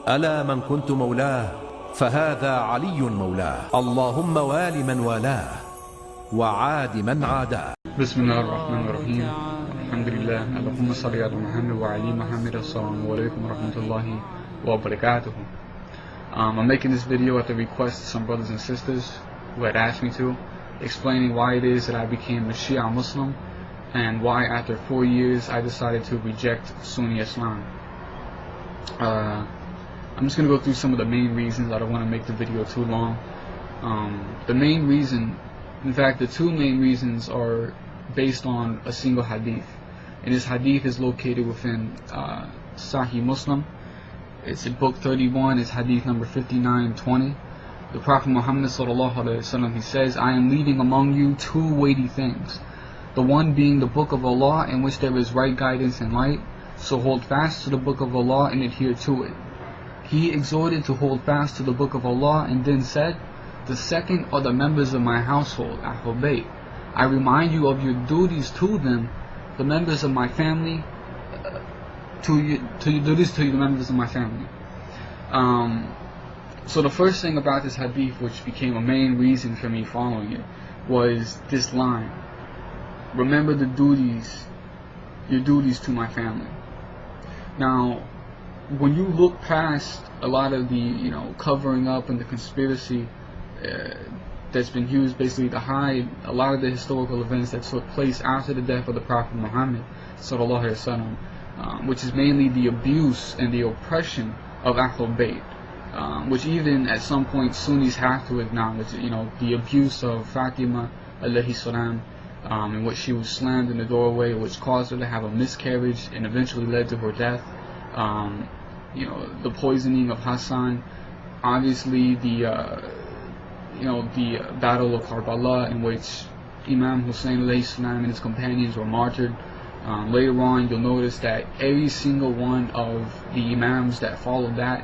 ألا من كنت مولاه فهذا علي مولاه، اللهم وال من والاه وعاد من عاداه. بسم الله الرحمن الرحيم. الحمد لله. اللهم صل على محمد وعلى محمد. السلام عليكم ورحمة الله وبركاته. I'm making this video at the request of some brothers and sisters who had asked me to, explaining why it is that I became a Shia Muslim and why after 4 years I decided to reject Sunni Islam. I'm just going to go through some of the main reasons. I don't want to make the video too long. The main reason, in fact the two main reasons, are based on a single hadith, and this hadith is located within Sahih Muslim. It's in book 31, it's hadith number 5920. The Prophet Muhammad sallallahu alaihi wasallam, he says, I am leaving among you two weighty things, the one being the book of Allah, in which there is right guidance and light, so hold fast to the book of Allah and adhere to it. He exhorted to hold fast to the book of Allah and then said, the second are the members of my household, Ahlul Bayt. I remind you of your duties to them, the members of my family, to your duties to the members of my family. So the first thing about this hadith, which became a main reason for me following it, was this line: remember the duties, your duties to my family. Now, when you look past a lot of the covering up and the conspiracy that's been used basically to hide a lot of the historical events that took place after the death of the Prophet Muhammad sallallahu alaihi wasallam, which is mainly the abuse and the oppression of Ahlul Bayt, which even at some point Sunnis have to acknowledge, the abuse of Fatima alayhi salam, in which she was slammed in the doorway, which caused her to have a miscarriage and eventually led to her death. The poisoning of Hassan, obviously the battle of Karbala, in which Imam Hussein alayhi salam and his companions were martyred. Later on, you'll notice that every single one of the Imams that followed that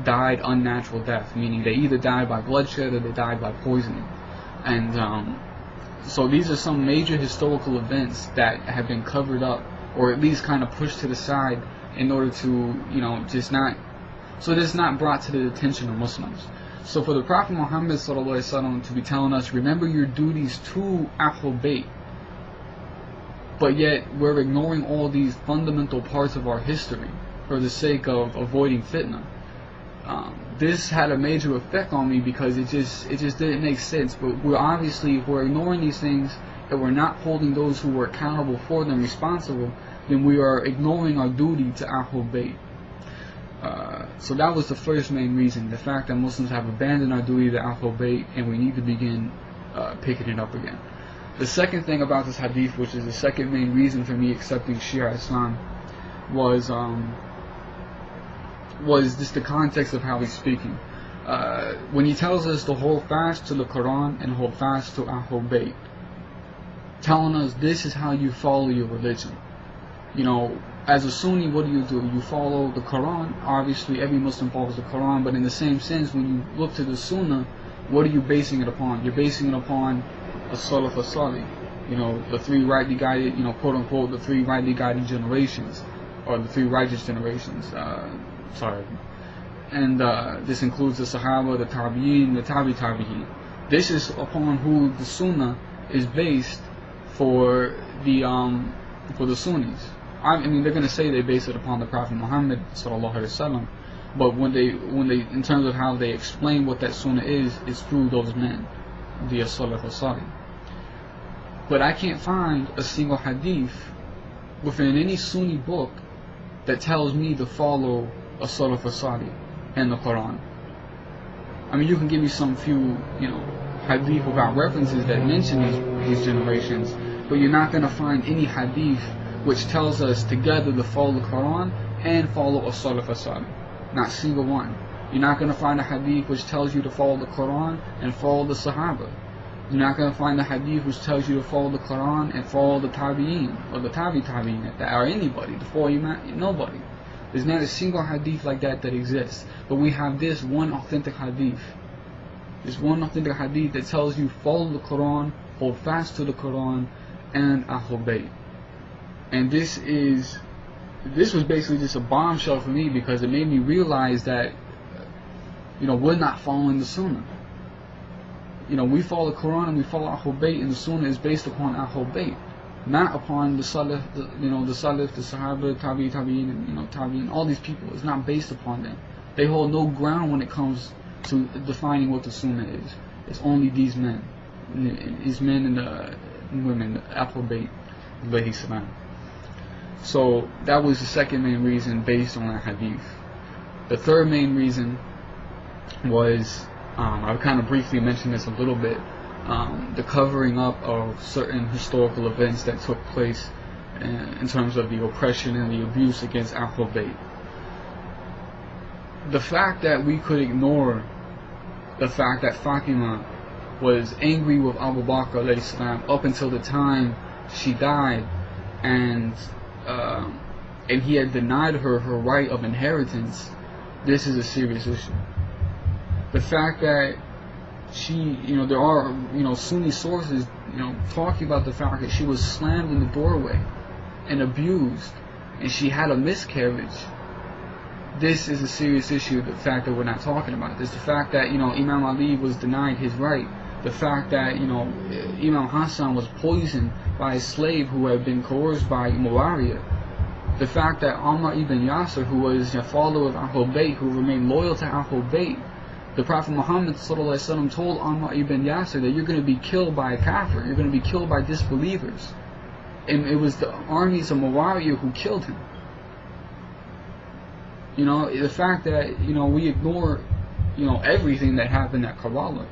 died unnatural death, meaning they either died by bloodshed or they died by poisoning. And so these are some major historical events that have been covered up, or at least kind of pushed to the side, in order to just not brought to the attention of Muslims. So for the Prophet Muhammad sallallahu alaihi wasallam to be telling us, remember your duties to Ahlul Bayt, but yet we're ignoring all these fundamental parts of our history for the sake of avoiding fitna. This had a major effect on me, because it just didn't make sense. But if we're ignoring these things and we're not holding those who were accountable for them responsible, then we are ignoring our duty to Ahlul Bayt. So that was the first main reason, the fact that Muslims have abandoned our duty to Ahlul Bayt, and we need to begin picking it up again. The second thing about this hadith, which is the second main reason for me accepting Shia Islam, was just the context of how he's speaking. When he tells us to hold fast to the Quran and hold fast to Ahlul Bayt, telling us this is how you follow your religion. As a Sunni, what do? You follow the Quran. Obviously, every Muslim follows the Quran, but in the same sense, when you look to the Sunnah, what are you basing it upon? You're basing it upon as-Salaf as-Salih, the three rightly guided, quote unquote, the three rightly guided generations, or the three righteous generations. And this includes the Sahaba, the Tabi'in, the Tabi'in. This is upon who the Sunnah is based for the Sunnis. I mean, they're going to say they base it upon the Prophet Muhammad sallallahu alaihi wasallam, but when they, in terms of how they explain what that Sunnah is, it's through those men, the as-Salaf as-Salih. But I can't find a single hadith within any Sunni book that tells me to follow as-Salaf as-Salih and the Quran. I mean, you can give me some few, hadith without references that mention these generations, but you're not going to find any hadith which tells us together to follow the Quran and follow as-Salaf as-Salih. Not a single one. You're not going to find a hadith which tells you to follow the Quran and follow the Sahaba. You're not going to find a hadith which tells you to follow the Quran and follow the Tabi'in, or the Tabi'in, or anybody, the four Imam, nobody. There's not a single hadith like that exists. But we have this one authentic hadith. This one authentic hadith that tells you follow the Quran, hold fast to the Quran, and Ahlul Bayt. And this is this was basically just a bombshell for me, because it made me realize that, we're not following the Sunnah. We follow the Quran and we follow Ahlul Bayt, and the Sunnah is based upon Ahlul Bayt, not upon the Salaf, the Salaf, the Sahaba, Tabi'in, Tabi'in, all these people. It's not based upon them. They hold no ground when it comes to defining what the Sunnah is. It's only these men and the women, the Ahlul Bayt, alayhi salam. So that was the second main reason based on that hadith. The third main reason was, I kind of briefly mentioned this a little bit, the covering up of certain historical events that took place in terms of the oppression and the abuse against Ahlul Bayt. The fact that we could ignore the fact that Fatima was angry with Abu Bakr alayhi salam up until the time she died, and he had denied her right of inheritance, this is a serious issue. The fact that she, there are, Sunni sources, talking about the fact that she was slammed in the doorway and abused, and she had a miscarriage. This is a serious issue, the fact that we're not talking about this. The fact that, Imam Ali was denied his right. The fact that, Imam Hassan was poisoned by a slave who had been coerced by Muawiyah. The fact that Ammar ibn Yasir, who was a follower of Ahlul Bayt, who remained loyal to Ahlul Bayt, the Prophet Muhammad ﷺ told Ammar ibn Yasir that you're going to be killed by a kafir, you're going to be killed by disbelievers. And it was the armies of Muawiyah who killed him. The fact that, we ignore, everything that happened at Karbala.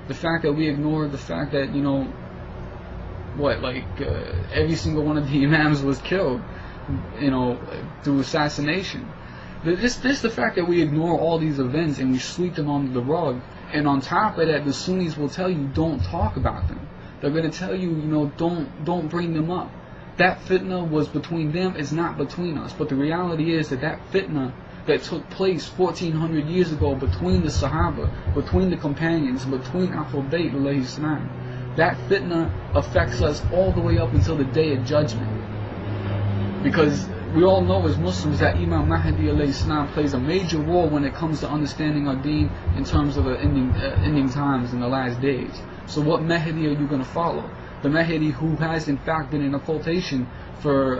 The fact that we ignore the fact that, every single one of the Imams was killed, through assassination. The fact that we ignore all these events and we sweep them under the rug, and on top of that, the Sunnis will tell you, don't talk about them. They're going to tell you, don't bring them up. That fitna was between them, it's not between us. But the reality is that fitna that took place 1400 years ago between the Sahaba, between the companions, between Ahlul Bayt alayhi salam, that fitna affects us all the way up until the day of judgment. Because we all know as Muslims that Imam Mahdi alayhi salam plays a major role when it comes to understanding our deen in terms of the ending times in the last days. So what Mahdi are you going to follow? The Mahdi who has in fact been in occultation for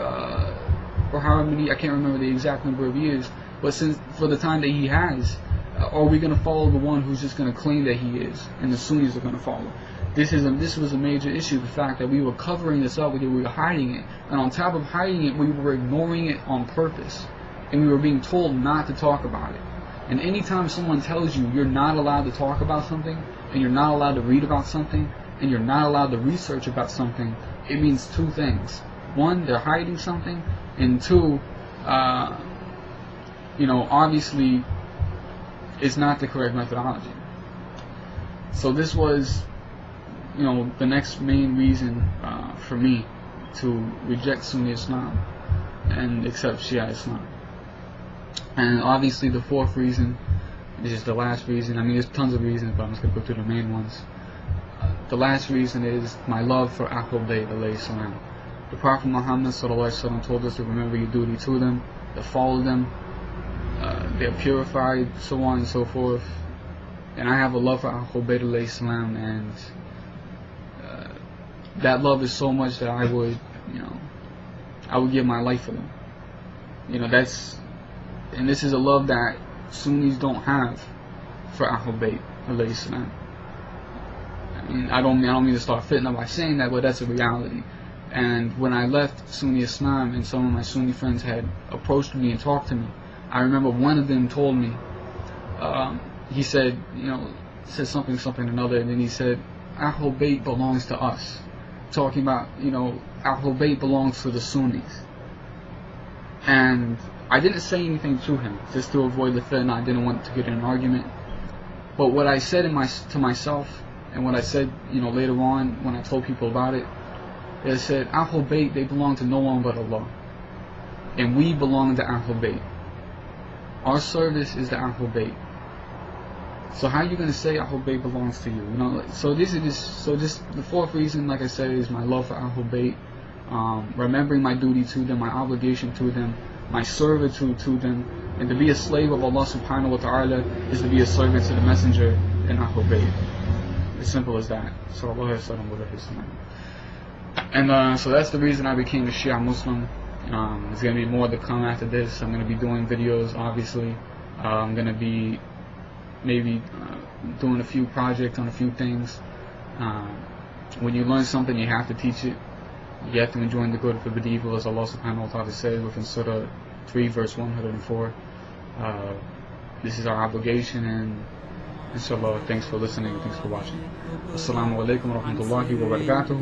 how many, I can't remember the exact number of years, but for the time that he has, are we going to follow the one who's just going to claim that he is, and the Sunnis are going to follow? This was a major issue, the fact that we were covering this up, we were hiding it, and on top of hiding it, we were ignoring it on purpose, and we were being told not to talk about it. And anytime someone tells you you're not allowed to talk about something, and you're not allowed to read about something, and you're not allowed to research about something, it means two things. One, they're hiding something, and two, obviously, it's not the correct methodology. So this was, the next main reason for me to reject Sunni Islam and accept Shia Islam. And obviously the fourth reason, this is the last reason, there's tons of reasons, but I'm just going to go through the main ones. The last reason is my love for Ahlul Bayt alayhi salam. The Prophet Muhammad ﷺ told us to remember your duty to them, to follow them, they're purified, so on and so forth. And I have a love for Ahlul Bayt alayhi salam, and that love is so much that I would give my life for them. And this is a love that Sunnis don't have for Ahlul Bayt alayhi salam. I don't mean to start fitna by saying that, but that's a reality. And when I left Sunni Islam and some of my Sunni friends had approached me and talked to me, I remember one of them told me, he said, said something another, and then he said, Ahlul Bayt belongs to us. Talking about, Ahlul Bayt belongs to the Sunnis. And I didn't say anything to him, just to avoid the fitna. I didn't want to get in an argument. But what I said to myself, and what I said, later on when I told people about it, I said, Ahlul Bayt, they belong to no one but Allah. And we belong to Ahlul Bayt. Our service is the Ahlul Bayt. So how are you going to say Ahlul Bayt belongs to you? So the fourth reason, like I said, is my love for Ahlul Bayt, remembering my duty to them, my obligation to them, my servitude to them. And to be a slave of Allah subhanahu wa ta'ala is to be a servant to the messenger and not obey. As simple as that. And so that's the reason I became a Shia Muslim. There's going to be more to come after this. I'm going to be doing videos, obviously. I'm going to be maybe doing a few projects on a few things. When you learn something, you have to teach it. You have to enjoin the good, forbid the evil, as Allah subhanahu wa ta'ala says within Surah 3 verse 104. This is our obligation, and inshallah, thanks for listening and thanks for watching. Assalamu alaikum wa rahmatullahi wa barakatuhu.